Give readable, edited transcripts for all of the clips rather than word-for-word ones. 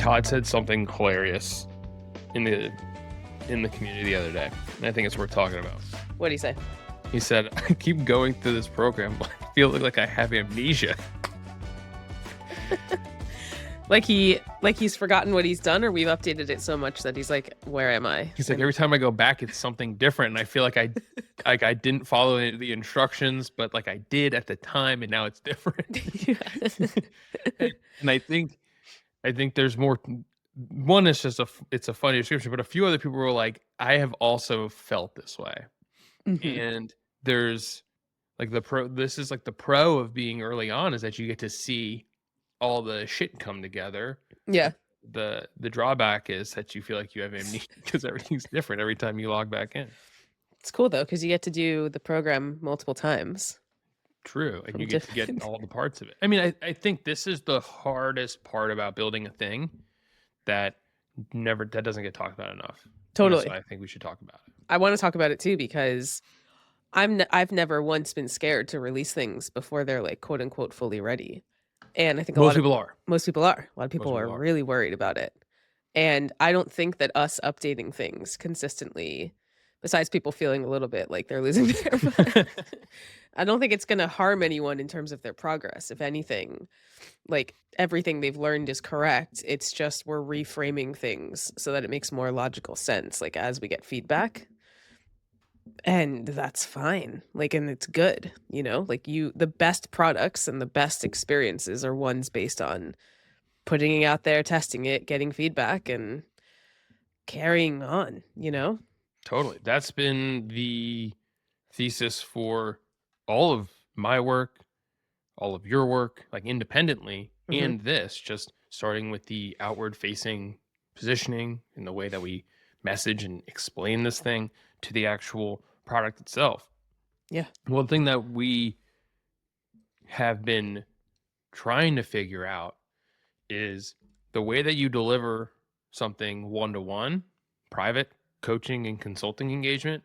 Todd said something hilarious in the community the other day, and I think it's worth talking about. What did he say? He said, I keep going through this program, but I feel like I have amnesia. Like he's forgotten what he's done, or we've updated it so much that he's like, where am I? He's like, every time I go back, it's something different, and I feel like I didn't follow the instructions, but like I did at the time, and now it's different. And I think there's more. One is just it's a funny description, but a few other people were like, I have also felt this way. Mhm. And there's like this is like the pro of being early on, is that you get to see all the shit come together. Yeah. The drawback is that you feel like you have amnesia because everything's different every time you log back in. It's cool though, because you get to do the program multiple times. True. And you get to get all the parts of it. I mean, I think this is the hardest part about building a thing that doesn't get talked about enough. Totally. So I think we should talk about it. I want to talk about it too, because I've never once been scared to release things before they're like quote unquote fully ready. And I think most people are. A lot of people are really worried about it. And I don't think that us updating things consistently, besides people feeling a little bit like they're losing their mind, I don't think it's going to harm anyone in terms of their progress. If anything, like everything they've learned is correct. It's just we're reframing things so that it makes more logical sense, like as we get feedback. And that's fine. Like, and it's good, you know, like the best products and the best experiences are ones based on putting it out there, testing it, getting feedback, and carrying on, you know? Totally. That's been the thesis for all of my work, all of your work, like independently, and this, just starting with the outward facing positioning and the way that we message and explain this thing to the actual product itself. Yeah. One thing that we have been trying to figure out is the way that you deliver something one-to-one, private coaching and consulting engagement,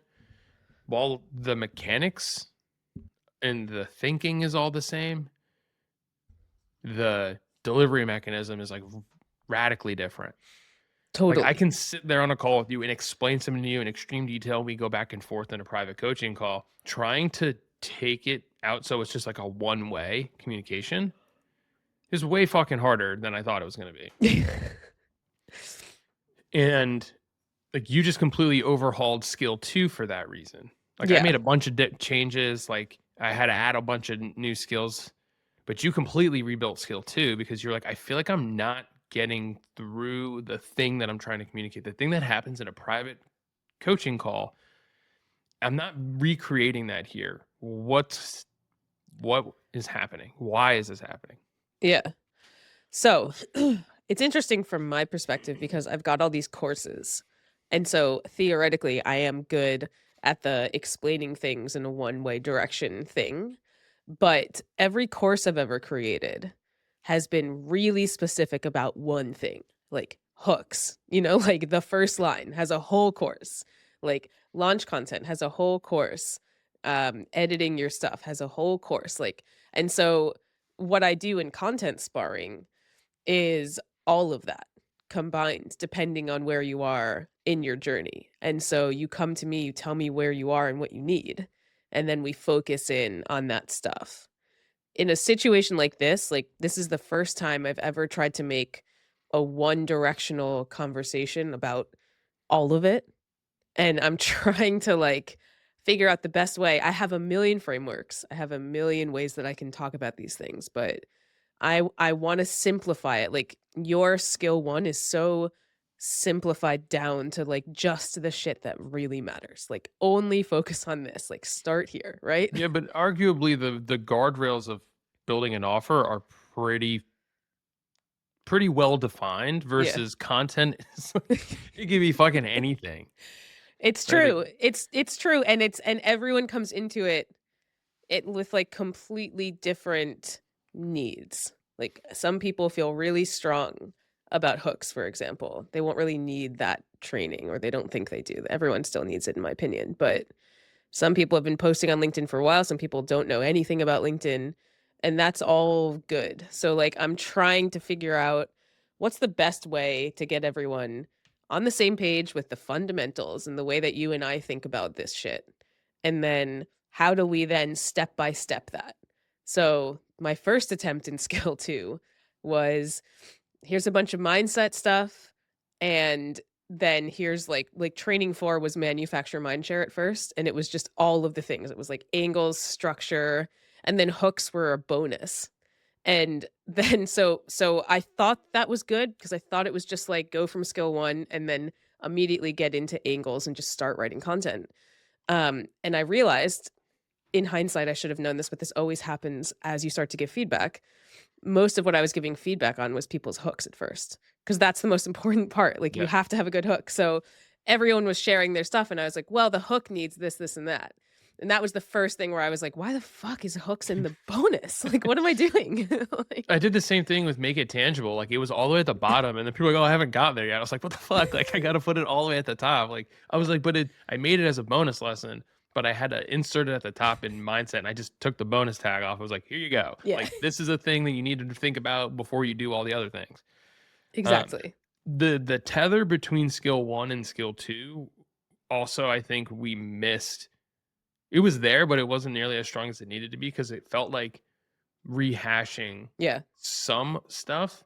while the mechanics and the thinking is all the same, the delivery mechanism is like radically different. Totally. Like I can sit there on a call with you and explain something to you in extreme detail. We go back and forth in a private coaching call, trying to take it out so it's just like a one-way communication is way fucking harder than I thought it was going to be. And like you just completely overhauled skill 2 for that reason. Like I made a bunch of changes. Like I had to add a bunch of new skills, but you completely rebuilt skill 2 because you're like, I feel like I'm not getting through the thing that I'm trying to communicate. The thing that happens in a private coaching call, I'm not recreating that here. What is happening? Why is this happening? Yeah. So it's interesting from my perspective because I've got all these courses. And so theoretically, I am good at the explaining things in a one-way direction thing. But every course I've ever created has been really specific about one thing, like hooks, you know, like the first line has a whole course, like launch content has a whole course, editing your stuff has a whole course. Like, and so what I do in content sparring is all of that combined, depending on where you are in your journey. And so you come to me, you tell me where you are and what you need, and then we focus in on that stuff. In a situation like this is the first time I've ever tried to make a one-directional conversation about all of it. And I'm trying to like figure out the best way. I have a million frameworks. I have a million ways that I can talk about these things, but I want to simplify it. Like your skill 1 is so simplified down to like just the shit that really matters. Like only focus on this, like start here, right? Yeah, but arguably the guardrails of building an offer are pretty well defined versus content is like, it can be fucking anything. It's true. It's true, and everyone comes into it with like completely different needs. Like some people feel really strong about hooks, for example. They won't really need that training, or they don't think they do. Everyone still needs it, in my opinion. But some people have been posting on LinkedIn for a while. Some people don't know anything about LinkedIn, and that's all good. So like I'm trying to figure out what's the best way to get everyone on the same page with the fundamentals and the way that you and I think about this shit? And then how do we then step by step that? So, my first attempt in skill 2 was here's a bunch of mindset stuff, and then here's like training 4 was manufacture mindshare at first, and it was just all of the things. It was like angles, structure, and then hooks were a bonus. And then so I thought that was good because I thought it was just like go from skill 1 and then immediately get into angles and just start writing content. And I realized in hindsight I should have known this, but this always happens as you start to give feedback. Most of what I was giving feedback on was people's hooks at first, because that's the most important part. Like, you Yeah. have to have a good hook. So everyone was sharing their stuff, and I was like, well, the hook needs this, this, and that. And that was the first thing where I was like, why the fuck is hooks in the bonus? Like, what am I doing? Like, I did the same thing with Make It Tangible. Like it was all the way at the bottom, and then people were like, "Oh, I haven't got there yet." I was like, "What the fuck?" Like I got to put it all the way at the top. Like I was like, I made it as a bonus lesson, but I had to insert it at the top in mindset, and I just took the bonus tag off. I was like, "Here you go. yeah, Like this is a thing that you need to think about before you do all the other things." Um, exactly. the tether between skill 1 and skill 2, also, I think we missed. It was there, but it wasn't nearly as strong as it needed to be because it felt like rehashing Yeah. some stuff,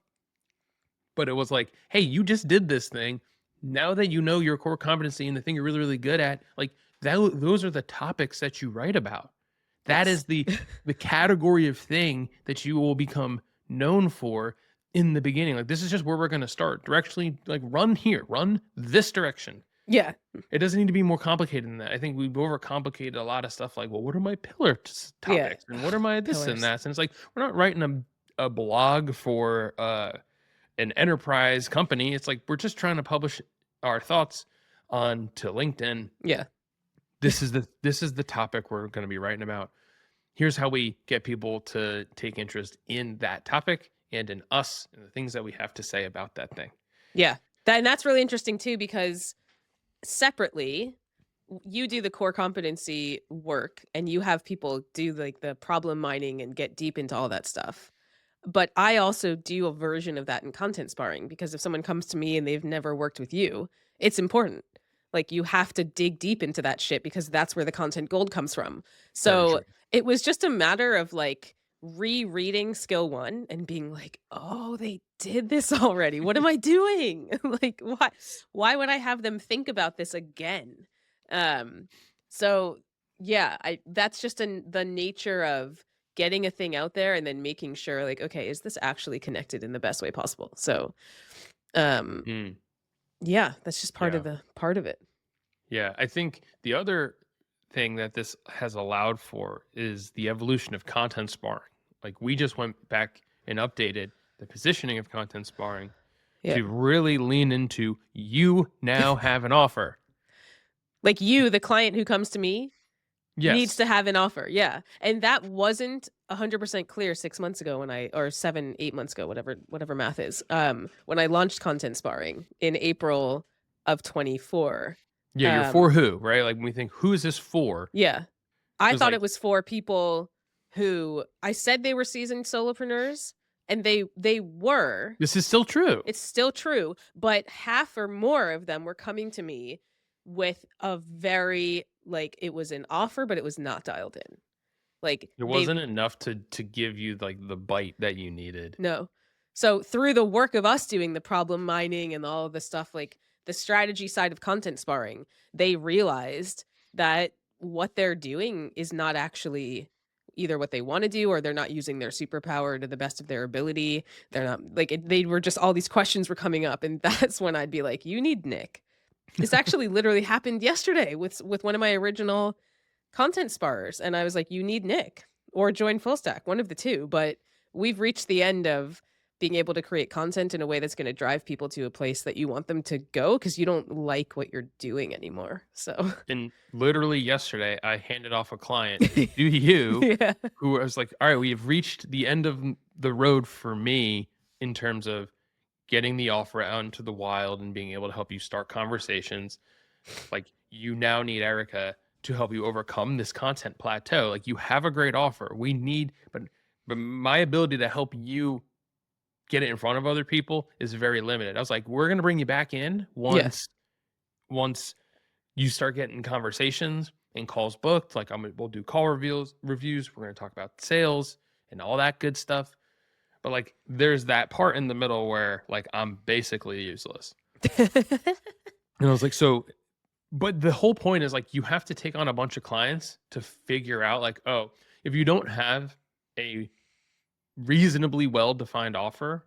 but it was like, "Hey, you just did this thing. Now that you know your core competency and the thing you're really, really good at, like those are the topics that you write about. That Yes. is the category of thing that you will become known for in the beginning. Like this is just where we're going to start. Directionally, like run here, run this direction. Yeah. It doesn't need to be more complicated than that. I think we've overcomplicated a lot of stuff like, well, what are my Yeah. topics and what are my this and Pillars. that? And it's like we're not writing a blog for an enterprise company. It's like we're just trying to publish our thoughts on to LinkedIn. Yeah. This is the topic we're going to be writing about. Here's how we get people to take interest in that topic and in us and the things that we have to say about that thing. Yeah. And that's really interesting too, because separately, you do the core competency work and you have people do like the problem mining and get deep into all that stuff. But I also do a version of that in content sparring, because if someone comes to me and they've never worked with you, it's important. Like, you have to dig deep into that shit because that's where the content gold comes from. Very So true. it was just a matter of like rereading skill 1 and being like, "Oh, they did this already. What am I doing?" Like, why would I have them think about this again? Um so yeah, I that's just the nature of getting a thing out there and then making sure like, okay, is this actually connected in the best way possible? So, um Mm, yeah, that's just yeah. part of it. Yeah, I think the other thing that this has allowed for is the evolution of content sparring. Like we just went back and updated the positioning of content sparring Yeah. to really lean into you now have an offer. Like, you, the client who comes to me, needs Yes. to have an offer. Yeah. And that wasn't 100% clear 6 months ago when I or 7, 8 months ago, whatever math is. When I launched content sparring in April of 24. Yeah, you're Um for who, right? Like when we think who is this for? yeah. It I was thought like it was for people who I said they were seasoned solopreneurs, and they were. this is still true. It's still true, but half or more of them were coming to me with a very like, it was an offer, but it was not dialed in. Like, It they wasn't enough to give you like the bite that you needed. no. So through the work of us doing the problem mining and all of the stuff, like the strategy side of content sparring, they realized that what they're doing is not actually either what they want to do, or they're not using their superpower to the best of their ability. They're not like they were just all these questions were coming up, and that's when I'd be like, "You need Nick." This actually literally happened yesterday with one of my original content sparrers, and I was like, "You need Nick or join Full Stack, one of the two." But we've reached the end of being able to create content in a way that's going to drive people to a place that you want them to go because you don't like what you're doing anymore. So, And literally yesterday, I handed off a client to you yeah, who I was like, all right, we have reached the end of the road for me in terms of getting the offer out into the wild and being able to help you start conversations. Like, you now need Erica to help you overcome this content plateau. Like, you have a great offer. We need, but my ability to help you get it in front of other people is very limited. I was like, we're gonna bring you back in Yeah. once you start getting conversations and calls booked. Like we'll do call reviews. We're gonna talk about sales and all that good stuff. But like there's that part in the middle where like I'm basically useless. And I was like, so but the whole point is like you have to take on a bunch of clients to figure out like, oh, if you don't have a reasonably well defined offer,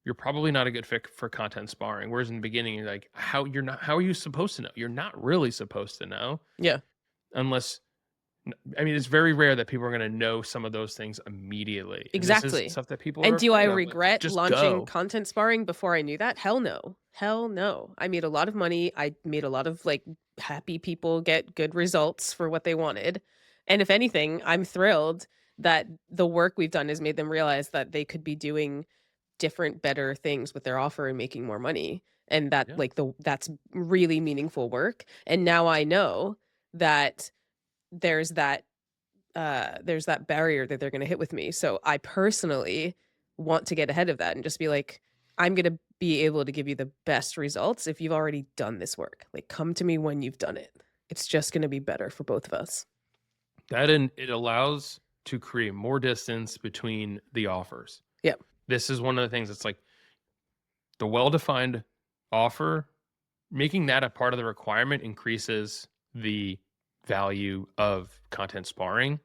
you're probably not a good fit for content sparring. Whereas in the beginning, you're like, how are you supposed to know? You're not really supposed to know Yeah. unless I mean, it's very rare that people are gonna know some of those things immediately. And this is Exactly. stuff that people are And do I afraid of. Like, regret just launching go. content sparring before I knew that? Hell no. Hell no. I made a lot of money. I made a lot of like happy people get good results for what they wanted. And if anything, I'm thrilled that the work we've done has made them realize that they could be doing different, better things with their offer and making more money. And that Yeah. like that's really meaningful work. And now I know that there's that there's that barrier that they're going to hit with me. So I personally want to get ahead of that and just be like, I'm going to be able to give you the best results if you've already done this work. Like, come to me when you've done it. It's just going to be better for both of us. That and it allows to create more distance between the offers. Yep. This is one of the things that's like the well-defined offer, making that a part of the requirement increases the value of content sparring.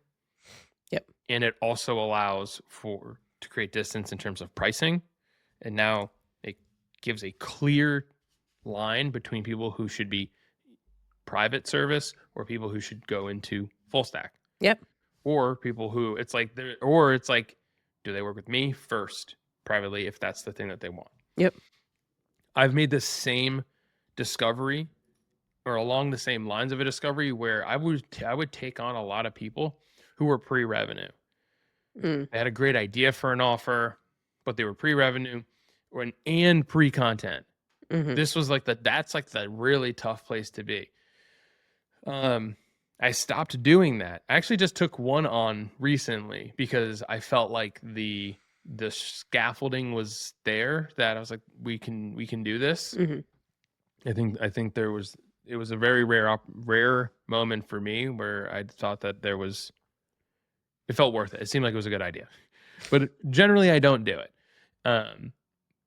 Yep. And it also allows to create distance in terms of pricing. And now it gives a clear line between people who should be private service or people who should go into full stack. Yep. Or people who it's like, do they work with me first privately if that's the thing that they want? Yep. I've made the same discovery or along the same lines of a discovery where I would take on a lot of people who were pre-revenue. Mm. They had a great idea for an offer, but they were pre-revenue and pre-content. Hmm. This was like that's like the really tough place to be. I stopped doing that. I actually just took one on recently because I felt like the scaffolding was there that I was like, we can do this. Hmm. I think it was a very rare moment for me where I thought that it felt worth it. It seemed like it was a good idea, but generally I don't do it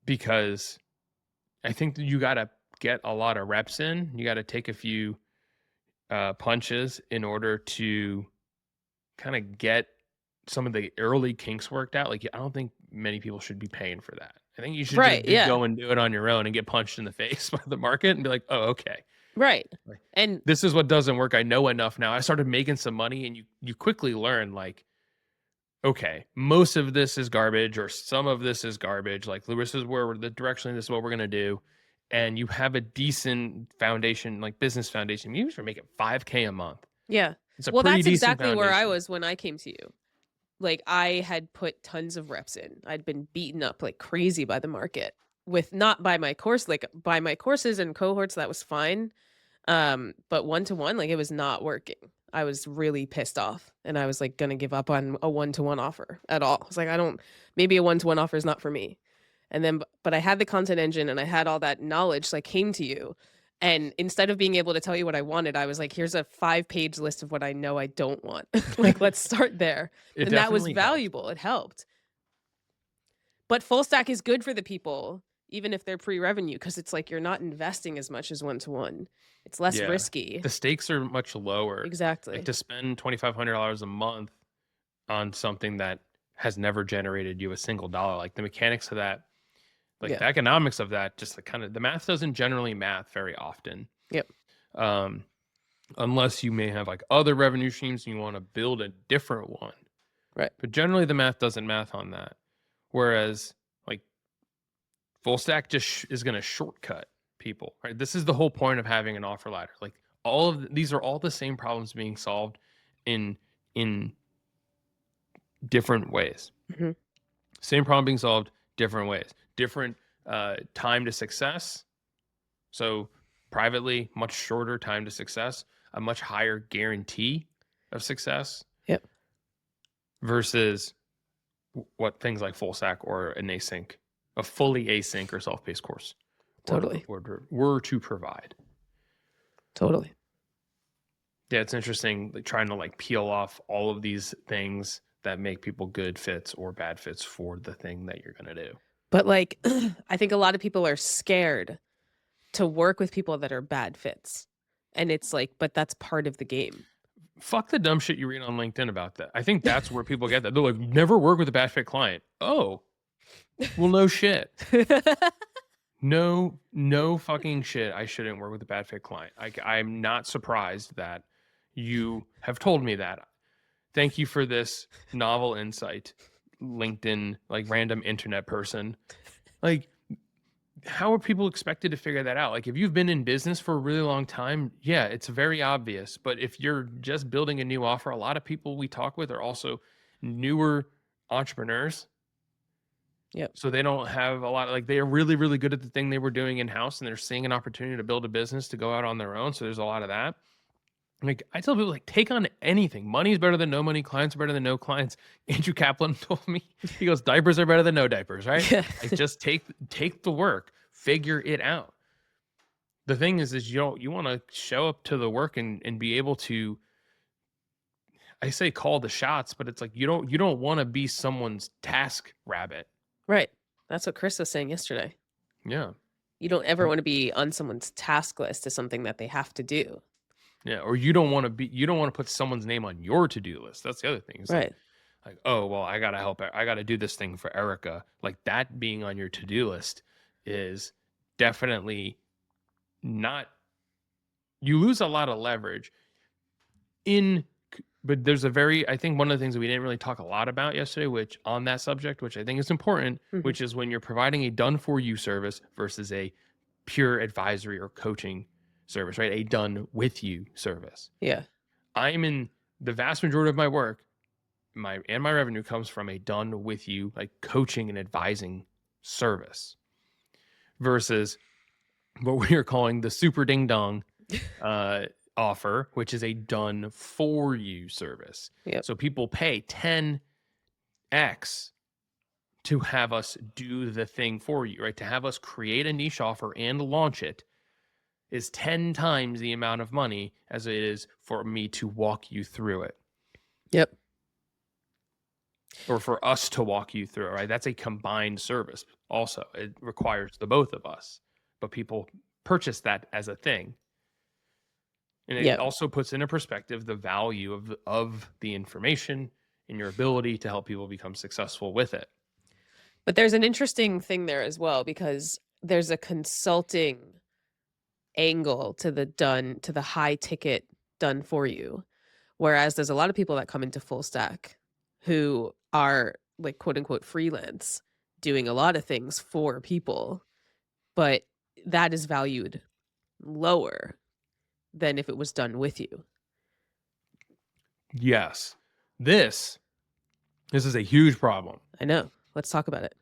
because I think that you got to get a lot of reps in. You got to take a few punches in order to kind of get some of the early kinks worked out. Like I don't think many people should be paying for that. I think you should Right. just Yeah. go and do it on your own and get punched in the face by the market and be like, oh, okay. Right. Like, And this is what doesn't work. I know enough now. I started making some money and you quickly learn like, okay, most of this is garbage or some of this is garbage. Like this is where directionally this is what we're going to do. And you have a decent foundation, like business foundation. You usually make it $5K a month. yeah. It's a Well, pretty that's decent exactly where I foundation. was when I came to you. Like I had put tons of reps in. I'd been beaten up like crazy by the market with not by my course, like by my courses and cohorts, that was fine. But one to one, like it was not working. I was really pissed off and I was like gonna give up on a one-to-one offer at all. I was like, maybe a one-to-one offer is not for me. And then, but I had the content engine and I had all that knowledge. So I came to you. And instead of being able to tell you what I wanted, I was like, here's a 5-page list of what I know I don't want. Like, let's start there. It And that was definitely helps. valuable. It helped. But full stack is good for the people, even if they're pre-revenue, because it's like you're not investing as much as one-to-one. It's less Yeah. risky. The stakes are much lower. Like Exactly. to spend $2,500 a month on something that has never generated you a single dollar. Like the mechanics of that, like Yeah. the economics of that, just like kind of the math doesn't generally math very often. Yep. Um, unless you may have like other revenue streams and you want to build a different one. Right. But generally the math doesn't math on that. Whereas like full stack just is going to shortcut people, right? This is the whole point of having an offer ladder. Like these are all the same problems being solved in different ways. Hmm. Same problem being solved different ways. Different time to success. So privately, much shorter time to success, a much higher guarantee of success. Yep. Versus what things like full stack or an async a fully async or self-paced course Totally. were to provide. Totally. Yeah, it's interesting, like, trying to like peel off all of these things that make people good fits or bad fits for the thing that you're going to do. But like, I think a lot of people are scared to work with people that are bad fits. And it's like, but that's part of the game. Fuck the dumb shit you read on LinkedIn about that. I think that's where people get that. They're like, never work with a bad fit client. Oh, well, no shit. No fucking shit. I shouldn't work with a bad fit client. I'm not surprised that you have told me that. Thank you for this novel insight, LinkedIn, like random internet person. Like, how are people expected to figure that out? Like, if you've been in business for a really long time, yeah, it's very obvious. But if you're just building a new offer, a lot of people we talk with are also newer entrepreneurs. Yep. So they don't have a lot, like they're really, really good at the thing they were doing in house, and they're seeing an opportunity to build a business to go out on their own. So there's a lot of that. Like, I tell people, like, take on anything. Money is better than no money. Clients are better than no clients. Andrew Kaplan told me, he goes, diapers are better than no diapers, right? Yeah. Like, just take the work, figure it out. The thing is you want to show up to the work and be able to, I say call the shots, but it's like you don't want to be someone's task rabbit. Right. That's what Chris was saying yesterday. Yeah. You don't ever want to be on someone's task list as something that they have to do. Yeah. Or you don't want to put someone's name on your to-do list. That's the other thing. It's Right. like, oh, well, I gotta help. I gotta do this thing for Erica. Like, that being on your to-do list is definitely not, you lose a lot of leverage but there's I think one of the things that we didn't really talk a lot about yesterday, which on that subject, which I think is important, Mhm. which is when you're providing a done for you service versus a pure advisory or coaching service, right? A done with you service. Yeah. I'm in the vast majority of my work, my revenue comes from a done with you, like coaching and advising service versus what we are calling the super ding dong offer, which is a done for you service. Yep. So people pay 10x to have us do the thing for you, right? To have us create a niche offer and launch it is 10 times the amount of money as it is for me to walk you through it. Yep. Or for us to walk you through it, right? That's a combined service also. It requires the both of us, but people purchase that as a thing. And it Yep. also puts into perspective the value of the information and your ability to help people become successful with it. But there's an interesting thing there as well, because there's a consulting angle to the high ticket done for you. Whereas there's a lot of people that come into full stack who are like quote unquote freelance, doing a lot of things for people, but that is valued lower than if it was done with you. Yes. This is a huge problem. I know. Let's talk about it.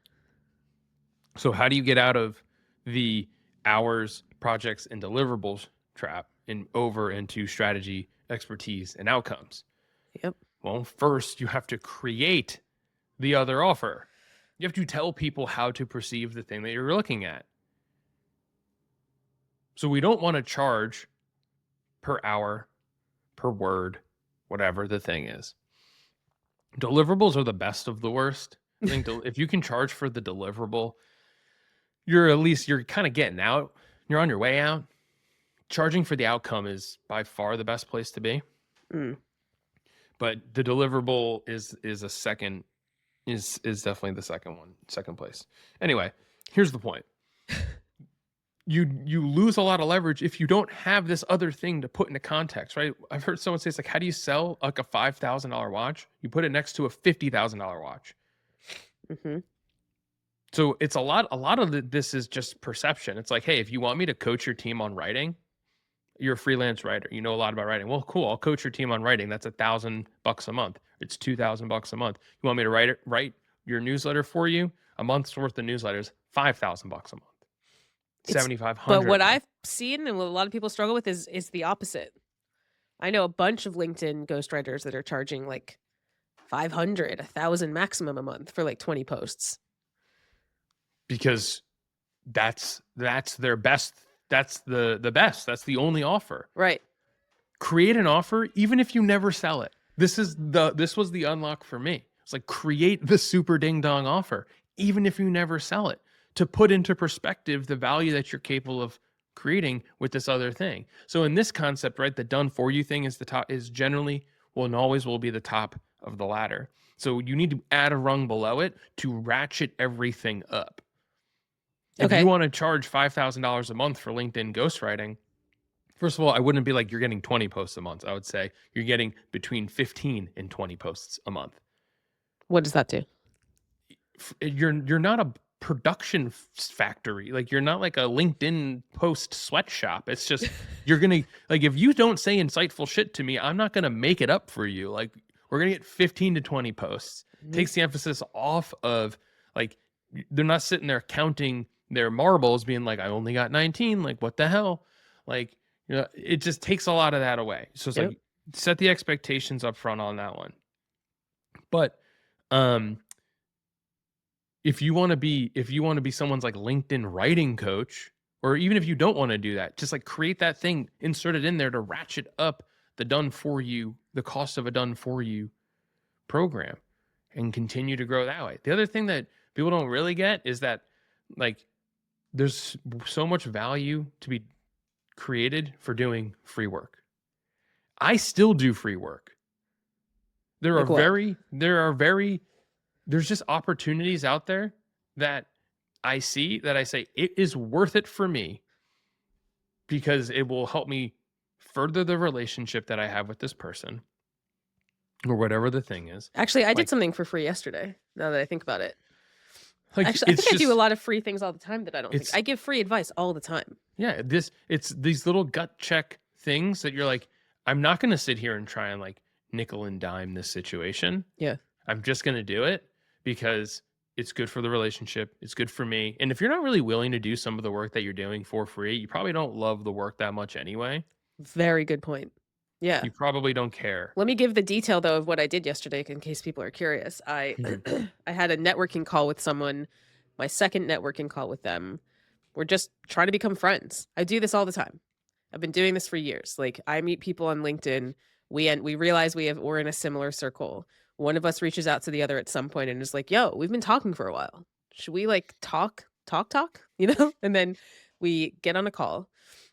So how do you get out of the hours, projects, and deliverables trap and over into strategy, expertise, and outcomes? Yep. Well, first you have to create the other offer. You have to tell people how to perceive the thing that you're looking at. So we don't want to charge per hour, per word, whatever the thing is. Deliverables are the best of the worst. I think if you can charge for the deliverable, you're kind of getting out. You're on your way out. Charging for the outcome is by far the best place to be. Mm. But the deliverable is definitely the second place. Anyway, here's the point. You lose a lot of leverage if you don't have this other thing to put into context, right? I've heard someone say, it's like, how do you sell like a $5,000 watch? You put it next to a $50,000 watch. Mm-hmm. So it's a lot of this is just perception. It's like, hey, if you want me to coach your team on writing, you're a freelance writer, you know a lot about writing. Well, cool. I'll coach your team on writing. That's $1,000 a month. It's $2,000 a month. You want me to write your newsletter for you? A month's worth of newsletters, $5,000 a month. 7,500. But what I've seen and what a lot of people struggle with is the opposite. I know a bunch of LinkedIn ghostwriters that are charging like 500, 1,000 maximum a month for like 20 posts. because that's their best. That's the best. That's the only offer. Right. Create an offer even if you never sell it. This was the unlock for me. It's like, create the super ding dong offer even if you never sell it, to put into perspective the value that you're capable of creating with this other thing. So in this concept, right, the done for you thing is the top, is generally, well, and always will be the top of the ladder. So you need to add a rung below it to ratchet everything up. If you Okay. want to charge $5,000 a month for LinkedIn ghostwriting, first of all, I wouldn't be like you're getting 20 posts a month. I would say you're getting between 15 and 20 posts a month. What does that do? You're not a production factory. Like, you're not like a LinkedIn post sweatshop. It's just, you're gonna, like, if you don't say insightful shit to me, I'm not gonna make it up for you. Like, we're gonna get 15 to 20 posts. Takes the emphasis off of, like, they're not sitting there counting their marbles being like, I only got 19, like, what the hell? Like, it just takes a lot of that away. So it's Yep. like, set the expectations up front on that one. But um if you want to be someone's like LinkedIn writing coach, or even if you don't want to do that, just like create that thing, insert it in there to ratchet up the cost of a done for you program, and continue to grow that way. The other thing that people don't really get is that, like, there's so much value to be created for doing free work. I still do free work. Like what? There's just opportunities out there that I see that I say it is worth it for me because it will help me further the relationship that I have with this person, or whatever the thing is. Actually, I did Like, something for free yesterday, now that I think about it. like Actually, I it's think I do a just, lot of free things all the time that I don't think. it's I give free advice all the time. yeah, it's these little gut check things that you're like, I'm not going to sit here and try and like nickel and dime this situation. Yeah. I'm just going to do it because it's good for the relationship. It's good for me. And if you're not really willing to do some of the work that you're doing for free, you probably don't love the work that much anyway. Very good point. Yeah. You probably don't care. Let me give the detail though of what I did yesterday in case people are curious. I Mhm. I had a networking call with someone, my second networking call with them. We're just trying to become friends. I do this all the time. I've been doing this for years. Like, I meet people on LinkedIn. We realize we're in a similar circle. One of us reaches out to the other at some point and is like, "Yo, we've been talking for a while. Should we like talk?" You know? And then we get on a call.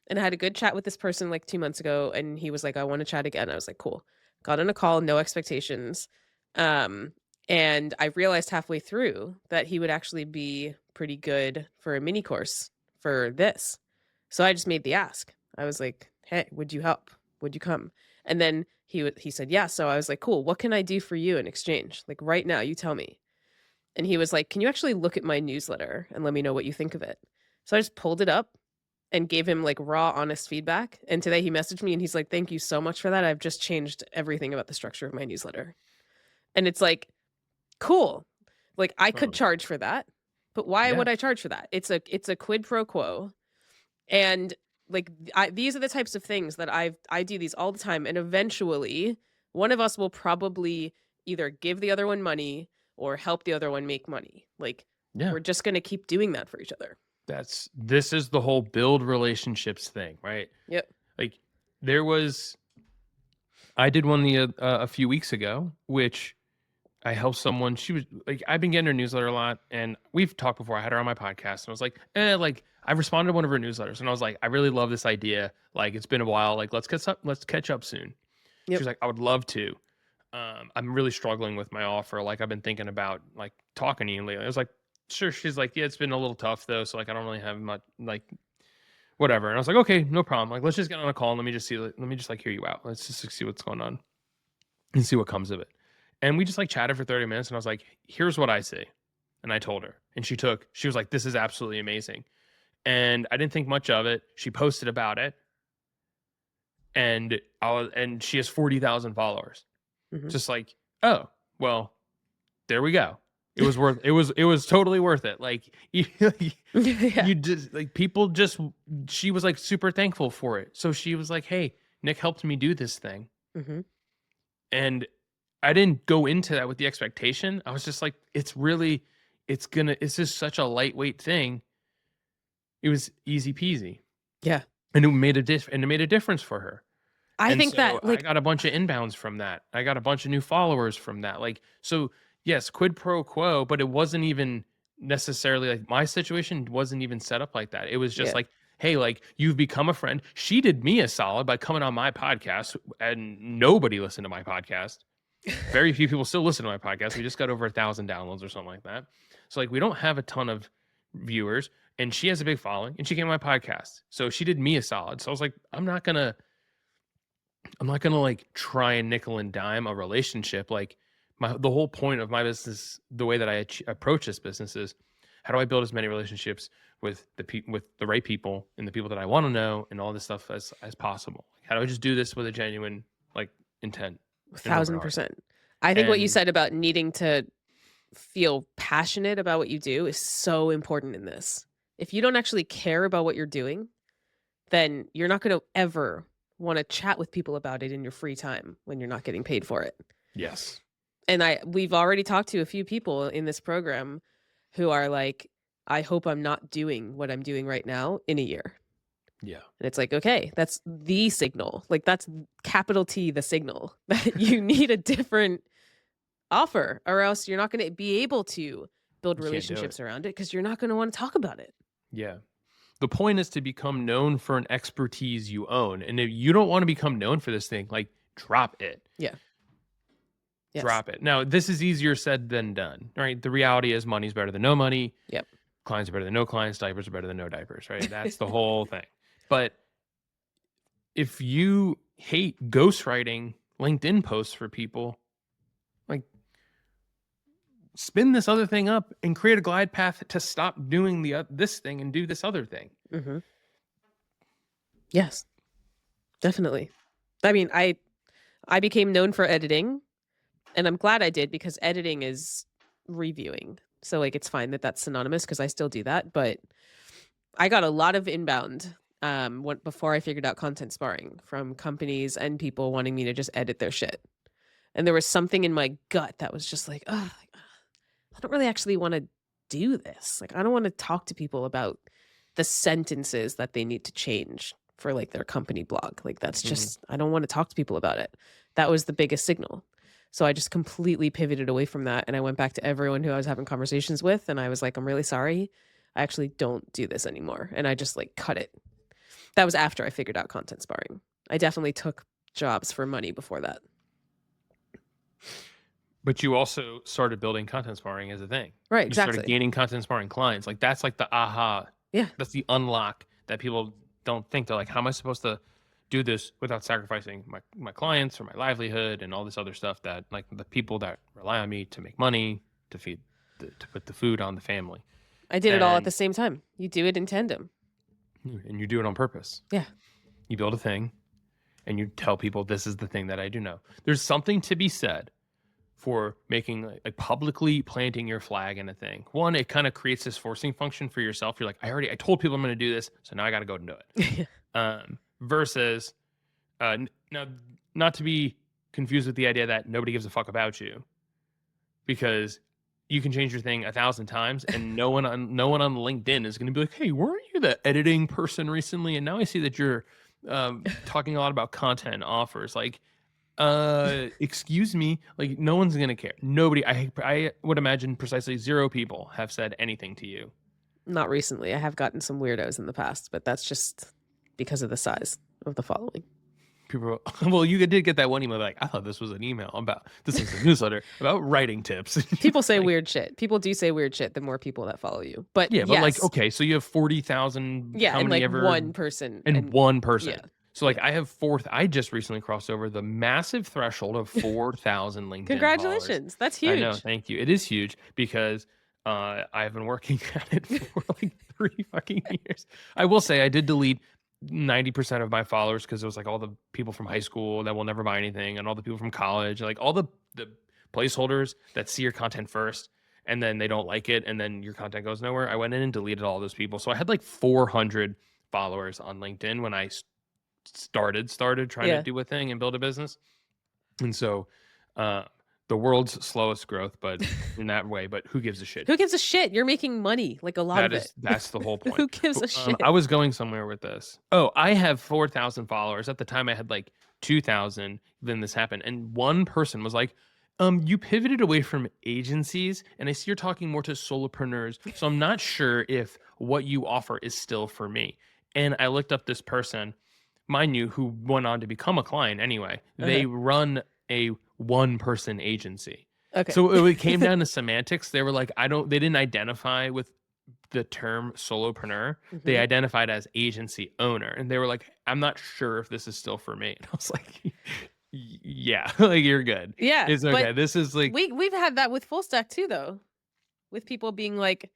And I had a good chat with this person like 2 months ago, and he was like, "I want to chat again." I was like, "Cool." Got on a call, no expectations. Um, and I realized halfway through that he would actually be pretty good for a mini course for this. So I just made the ask. I was like, "Hey, would you help? Would you come?" And then he said, "Yeah." So I was like, "Cool. What can I do for you in exchange? Like right now, you tell me." And he was like, "Can you actually look at my newsletter and let me know what you think of it?" So I just pulled it up and gave him like raw, honest feedback. And today he messaged me and he's like, "Thank you so much for that. I've just changed everything about the structure of my newsletter." And it's like, cool. Like, I could Oh, charge for that, but why yeah. would I charge for that? It's a quid pro quo. And like, these are the types of things that I do these all the time. And eventually one of us will probably either give the other one money or help the other one make money. Like, Yeah. we're just going to keep doing that for each other. This is the whole build relationships thing, right? Yep. Like, I did one a few weeks ago, which I helped someone. She was like, I've been getting her newsletter a lot, and we've talked before. I had her on my podcast, and I was like, like, I responded to one of her newsletters, and I was like, I really love this idea. Like, it's been a while. Like, let's catch up soon. She Yep. was like, I would love to. I'm really struggling with my offer. Like, I've been thinking about like talking to you lately. I was like, sure. She's like, yeah, it's been a little tough though. So like, I don't really have much, like, whatever. And I was like, okay, no problem. Like, let's just get on a call and let me just like hear you out. Let's just like, see what's going on and see what comes of it. And we just like chatted for 30 minutes, and I was like, here's what I see. And I told her, and she was like, this is absolutely amazing. And I didn't think much of it. She posted about it, and she has 40,000 followers. Mhm. Just like, oh, well, there we go. It was it was totally worth it. Like, Yeah. you just like, people just, she was like super thankful for it. So she was like, hey, Nick helped me do this thing. Mhm. And I didn't go into that with the expectation. I was just like, it's just such a lightweight thing. It was easy peasy. Yeah. And it made a difference for her. I And think so that, I like, got a bunch of inbounds from that. I got a bunch of new followers from that. Like, so yes, quid pro quo, but it wasn't even necessarily like my situation wasn't even set up like that. It was just yeah. like, hey, like you've become a friend. She did me a solid by coming on my podcast, and nobody listened to my podcast. Very few people still listen to my podcast. We just got over 1,000 downloads or something like that. So like we don't have a ton of viewers, and she has a big following, and she came on my podcast. So she did me a solid. So I was like, I'm not gonna like try and nickel and dime a relationship. Like the whole point of my business, the way that I approach this business is, how do I build as many relationships with with the right people and the people that I want to know and all this stuff as possible? Like, how do I just do this with a genuine like intent and open heart? 1,000%. I think what you And said about needing to feel passionate about what you do is so important in this. If you don't actually care about what you're doing, then you're not going to ever want to chat with people about it in your free time when you're not getting paid for it. yes, And we've already talked to a few people in this program who are like, I hope I'm not doing what I'm doing right now in a year. yeah, And it's like, okay, that's the signal. Like, that's capital T, the signal that you need a different offer, or else you're not going to be able to build you can't do it. relationships around it because you're not going to want to talk about it. Yeah. The point is to become known for an expertise you own. And if you don't want to become known for this thing, like drop it. Yeah. Yes. Drop it. Now, this is easier said than done, right? The reality is money's better than no money. Yep. Clients are better than no clients. Diapers are better than no diapers, right? That's the whole thing. But if you hate ghostwriting LinkedIn posts for people, like spin this other thing up and create a glide path to stop doing this thing and do this other thing. Mm-hmm. Yes, definitely. I mean, I became known for editing, and I'm glad I did, because editing is reviewing. So like, it's fine that that's synonymous because I still do that. But I got a lot of inbound before I figured out content sparring from companies and people wanting me to just edit their shit. And there was something in my gut that was just like, oh, I don't really actually want to do this. Like, I don't want to talk to people about the sentences that they need to change for like their company blog. Like, that's just, I don't want to talk to people about it. That was the biggest signal. So I just completely pivoted away from that. And I went back to everyone who I was having conversations with. And I was like, I'm really sorry. I actually don't do this anymore. And I just like cut it. That was after I figured out content sparring. I definitely took jobs for money before that. But you also started building content sparring as a thing. Right, You exactly. started gaining content sparring clients. Like that's like the aha. Yeah. That's the unlock that people don't think. They're like, how am I supposed to do this without sacrificing my clients or my livelihood and all this other stuff that like the people that rely on me to make money, to feed, to put the food on the family. I did it all at the same time. You do it in tandem. And you do it on purpose. Yeah. You build a thing and you tell people this is the thing that I do know. There's something to be said for making like publicly planting your flag in a thing. One, it kind of creates this forcing function for yourself. You're like, I told people I'm going to do this, so now I got to go and do it. Versus, now, not to be confused with the idea that nobody gives a fuck about you, because you can change your thing 1,000 times, and no one on LinkedIn is going to be like, hey, weren't you the editing person recently? And now I see that you're talking a lot about content offers. Like, excuse me, like no one's gonna care. Nobody, I would imagine precisely 0 people have said anything to you. Not recently. I have gotten some weirdos in the past, but that's just because of the size of the following. People, well, you did get that one email like, I thought this was an email about, this is a newsletter about writing tips. People say like, weird shit. People do say weird shit the more people that follow you. But yeah, but yes. like, okay, so you have 40,000. Yeah, how and many like ever, one person. and one person. Yeah. So like I have I just recently crossed over the massive threshold of 4,000 LinkedIn Congratulations. followers. That's huge. I know, thank you. It is huge because I've been working at it for like 3 fucking years. I will say I did delete 90% of my followers because it was like all the people from high school that will never buy anything, and all the people from college, like all the placeholders that see your content first and then they don't like it and then your content goes nowhere. I went in and deleted all those people. So I had like 400 followers on LinkedIn when I started trying to do a thing and build a business. And so the world's slowest growth, but in that way. But who gives a shit? Who gives a shit? You're making money, like a lot of it. That's the whole point. Who gives a I shit? was going somewhere with this. Oh, I have 4,000 followers. At the time, I had like 2,000. Then this happened, and one person was like, you pivoted away from agencies, and I see you're talking more to solopreneurs. So I'm not sure if what you offer is still for me." And I looked up this person, mind you, who went on to become a client anyway. Uh-huh. They run a one-person agency. Okay. So it came down to semantics. They were like, they didn't identify with the term solopreneur. They Mhm. identified as agency owner. And they were like, I'm not sure if this is still for me. And I was like, yeah, like you're good. Yeah, It's but okay. This is like, we've had that with full stack too, though, with people being like,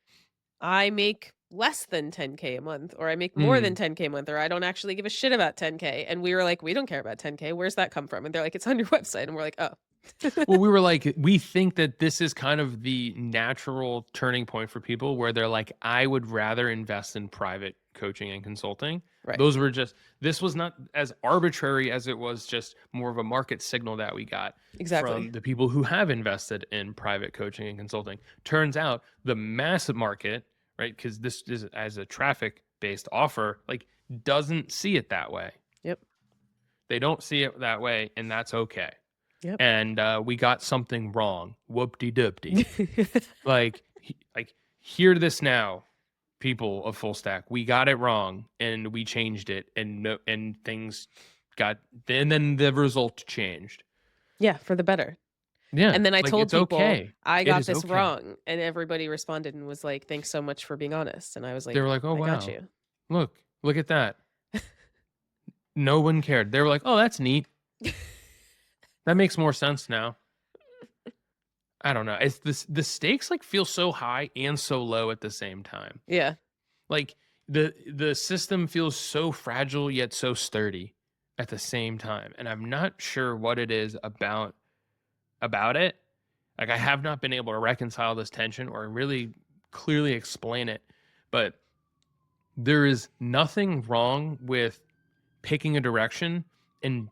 I make less than 10K a month, or I make more than mm. 10K a month, or I don't actually give a shit about 10K. And we were like, we don't care about 10K. Where's that come from? And they're like, it's on your website. And we're like, oh. Well, we were like, we think that this is kind of the natural turning point for people where they're like, I would rather invest in private coaching and consulting. Right. This was not as arbitrary as it was just more of a market signal that we got Exactly. from the people who have invested in private coaching and consulting. Turns out the massive market, right? Because this is as a traffic based offer, like doesn't see it that way. Yep. They don't see it that way, and that's okay. Yep. And we got something wrong. Whoop-de-doop-de. like hear this now, people of full stack. We got it wrong, and we changed it, and things got, and then the result changed. Yeah, for the better. Yeah, And then I like, told it's people okay. I It got is this okay. wrong, and everybody responded and was like, "Thanks so much for being honest." And I was like, They were like, "Oh "I got wow, you." look at that." No one cared. They were like, "Oh, that's neat. That makes more sense now." I don't know. It's this the stakes like feel so high and so low at the same time. Yeah. Like the system feels so fragile yet so sturdy at the same time. And I'm not sure what it is about it. Like I have not been able to reconcile this tension or really clearly explain it. But there is nothing wrong with picking a direction and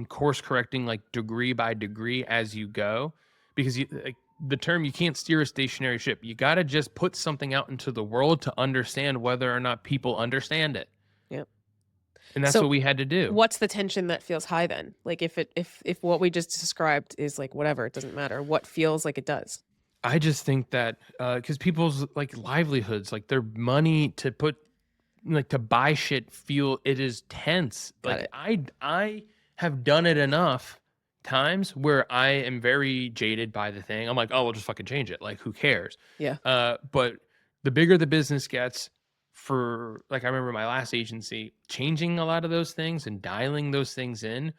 course correcting like degree by degree as you go, because like the term, you can't steer a stationary ship. You got to just put something out into the world to understand whether or not people understand it. Yep. And that's So what we had to do. what's the tension that feels high then? Like if what we just described is like whatever, it doesn't matter. What feels like it does? I just think that because people's like livelihoods, like their money to put, like to buy shit, feel it is tense. Got Like it. I have done it enough times where I am very jaded by the thing. I'm like, oh, we'll just fucking change it. Like, who cares? Yeah. But the bigger the business gets, for like, I remember my last agency, changing a lot of those things and dialing those things in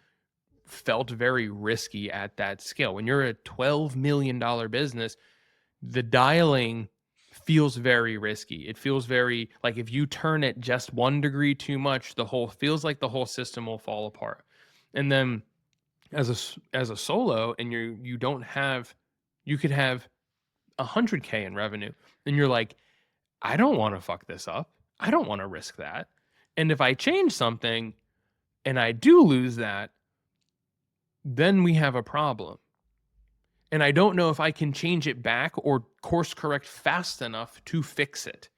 felt very risky at that scale. When you're a $12 million business, the dialing feels very risky. It feels very like if you turn it just 1 degree too much, feels like the whole system will fall apart. And then as a solo, and you don't have, you could have 100K in revenue, and you're like, I don't want to fuck this up. I don't want to risk that. And if I change something and I do lose that, then we have a problem. And I don't know if I can change it back or course correct fast enough to fix it,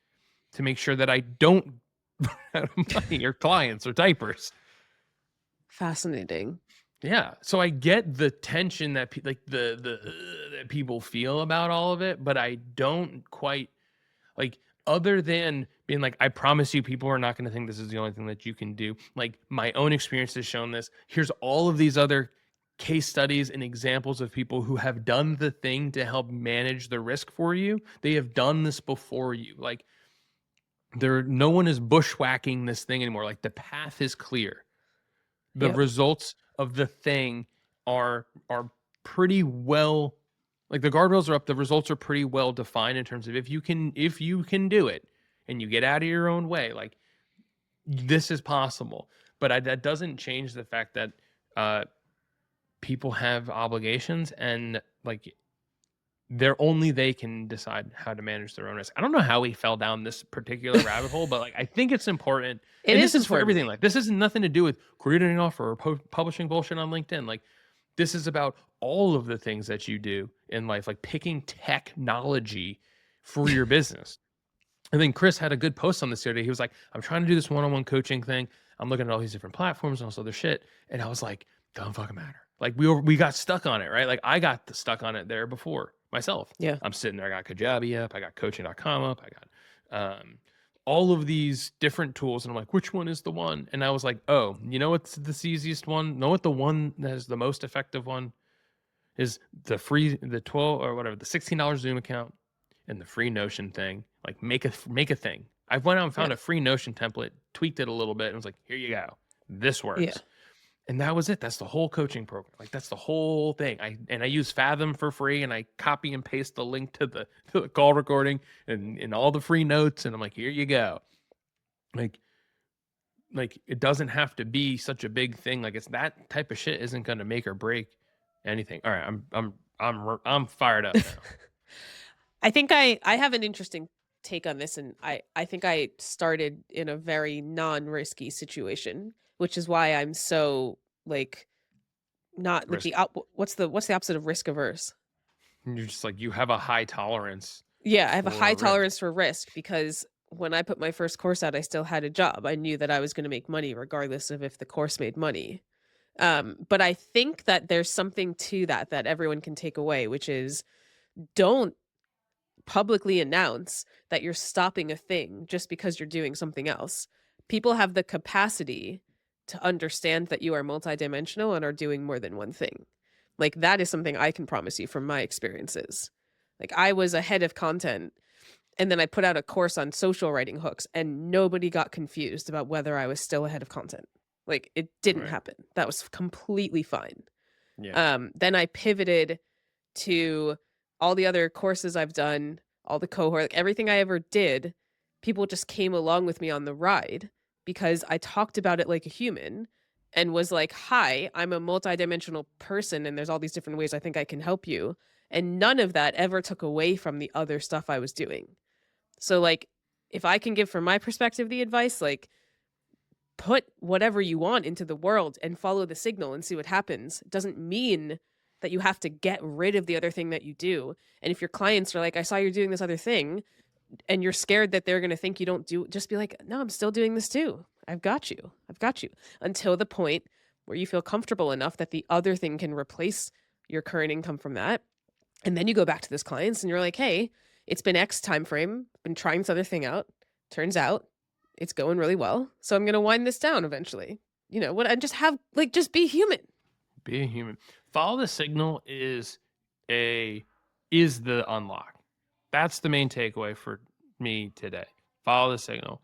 to make sure that I don't run out of money or clients or diapers. Fascinating. Yeah. So I get the tension that like that people feel about all of it, but I don't quite like, other than being like, I promise you people are not going to think this is the only thing that you can do. Like my own experience has shown this. Here's all of these other case studies and examples of people who have done the thing to help manage the risk for you. They have done this before you. Like no one is bushwhacking this thing anymore. Like the path is clear. The Yep. results of the thing are pretty well, like the guardrails are up, the results are pretty well defined in terms of if you can do it and you get out of your own way, like this is possible. But that doesn't change the fact that people have obligations, and like they can decide how to manage their own risk. I don't know how we fell down this particular rabbit hole, but like I think it's important. It And is this is for important. everything. Like this has nothing to do with creating an offer or publishing bullshit on LinkedIn. Like this is about all of the things that you do in life, like picking technology for your business. I think Chris had a good post on this the other day. He was like, I'm trying to do this one-on-one coaching thing. I'm looking at all these different platforms and all this other shit. And I was like, don't fucking matter. Like we got stuck on it, right? Like I got stuck on it there before myself. Yeah. I'm sitting there, I got Kajabi up, I got coaching.com up, I got all of these different tools. And I'm like, which one is the one? And I was like, oh, you know what's the easiest one? Know what the one that is the most effective one is? The free, the 12 or whatever, the $16 Zoom account and the free Notion thing. Like make a thing. I went out and Yeah. found a free Notion template, tweaked it a little bit, and was like, here you go. This Yeah. works. And that was it. That's the whole coaching program. Like that's the whole thing. I use Fathom for free, and I copy and paste the link to the call recording and all the free notes. And I'm like, here you go. Like it doesn't have to be such a big thing. Like it's that type of shit isn't going to make or break anything. All right, I'm fired up now. I think I have an interesting take on this, and I think I started in a very non-risky situation, which is why I'm so like not like Risk. what's the opposite of risk averse? You're just like you have a high tolerance Yeah, I have a high for risk. tolerance for risk because when I put my first course out, I still had a job. I knew that I was going to make money regardless of if the course made money. But I think that there's something to that everyone can take away, which is don't publicly announce that you're stopping a thing just because you're doing something else. People have the capacity to understand that you are multidimensional and are doing more than one thing. Like that is something I can promise you from my experiences. Like I was a head of content and then I put out a course on social writing hooks and nobody got confused about whether I was still a head of content. Like it didn't Right. happen. That was completely fine. Yeah. Then I pivoted to all the other courses I've done, all the cohort, like everything I ever did, people just came along with me on the ride because I talked about it like a human and was like, "Hi, I'm a multidimensional person and there's all these different ways I think I can help you." And none of that ever took away from the other stuff I was doing. So like if I can give from my perspective the advice, like put whatever you want into the world and follow the signal and see what happens. It doesn't mean that you have to get rid of the other thing that you do. And if your clients are like, I saw you're doing this other thing, and you're scared that they're going to think you don't do, just be like, no, I'm still doing this too. I've got you. I've got you. Until the point where you feel comfortable enough that the other thing can replace your current income from that. And then you go back to those clients and you're like, hey, it's been X time frame, been trying this other thing out. Turns out it's going really well. So I'm going to wind this down eventually. You know what? And just have like just be human. Be a human. Follow the signal is the unlock. That's the main takeaway for me today. Follow the signal.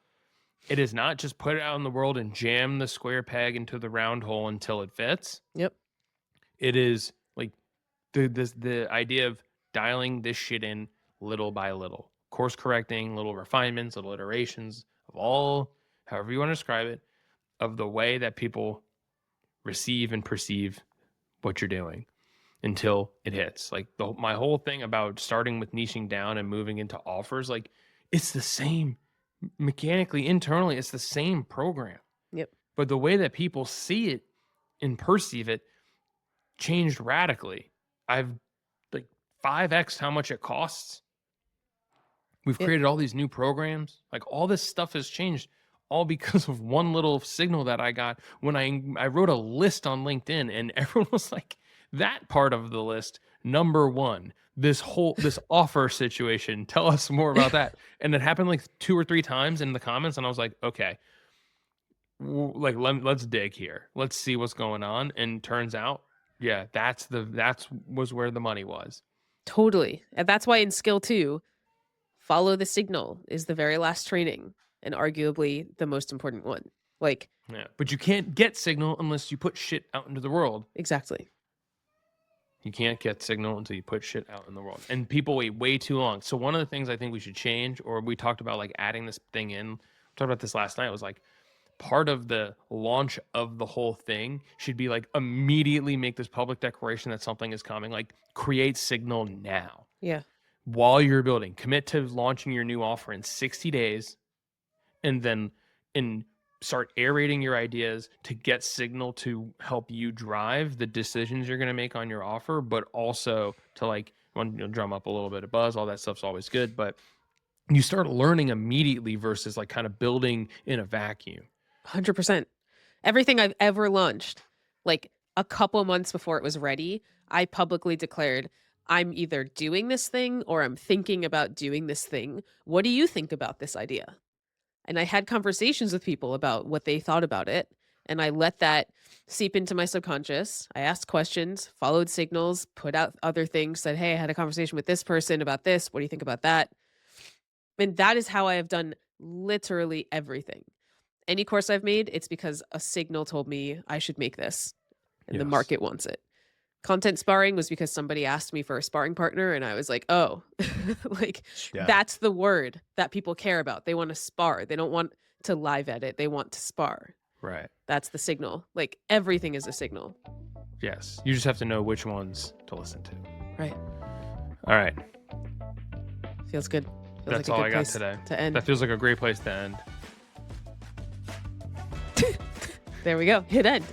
It is not just put it out in the world and jam the square peg into the round hole until it fits. Yep. It is like the idea of dialing this shit in little by little, course correcting, little refinements, little iterations of all, however you want to describe it, of the way that people receive and perceive what you're doing until it hits. Like my whole thing about starting with niching down and moving into offers, like it's the same mechanically, internally, it's the same program. Yep. But the way that people see it and perceive it changed radically. I've like 5x how much it costs. We've Yep. created all these new programs. Like all this stuff has changed all because of one little signal that I got when I wrote a list on LinkedIn and everyone was like, that part of the list, number one, this offer situation. Tell us more about that. And it happened like 2 or 3 times in the comments. And I was like, okay, like let's dig here. Let's see what's going on. And turns out, yeah, that's was where the money was. Totally. And that's why in skill 2, follow the signal is the very last training and arguably the most important one. Like, yeah, but you can't get signal unless you put shit out into the world. exactly. You can't get signal until you put shit out in the world. And people wait way too long. So one of the things I think we should change, or we talked about like adding this thing in, we talked about this last night, was like part of the launch of the whole thing should be like immediately make this public declaration that something is coming, like create signal now. Yeah. While you're building, commit to launching your new offer in 60 days. And then in start aerating your ideas to get signal to help you drive the decisions you're going to make on your offer, but also to like drum up a little bit of buzz. All that stuff's always good, but you start learning immediately versus like kind of building in a vacuum. 100%. Everything I've ever launched, like a couple months before it was ready, I publicly declared, I'm either doing this thing or I'm thinking about doing this thing. What do you think about this idea? And I had conversations with people about what they thought about it. And I let that seep into my subconscious. I asked questions, followed signals, put out other things, said, hey, I had a conversation with this person about this. What do you think about that? And that is how I have done literally everything. Any course I've made, it's because a signal told me I should make this and the Yes. market wants it. Content sparring was because somebody asked me for a sparring partner and I was like, "Oh, like Yeah. that's the word that people care about. They want to spar. They don't want to live edit. They want to spar." Right. That's the signal. Like everything is a signal. Yes. You just have to know which ones to listen to. Right. All right. Feels good. Feels That's like a all good I got place today. to end. That feels like a great place to end. There we go. Hit end.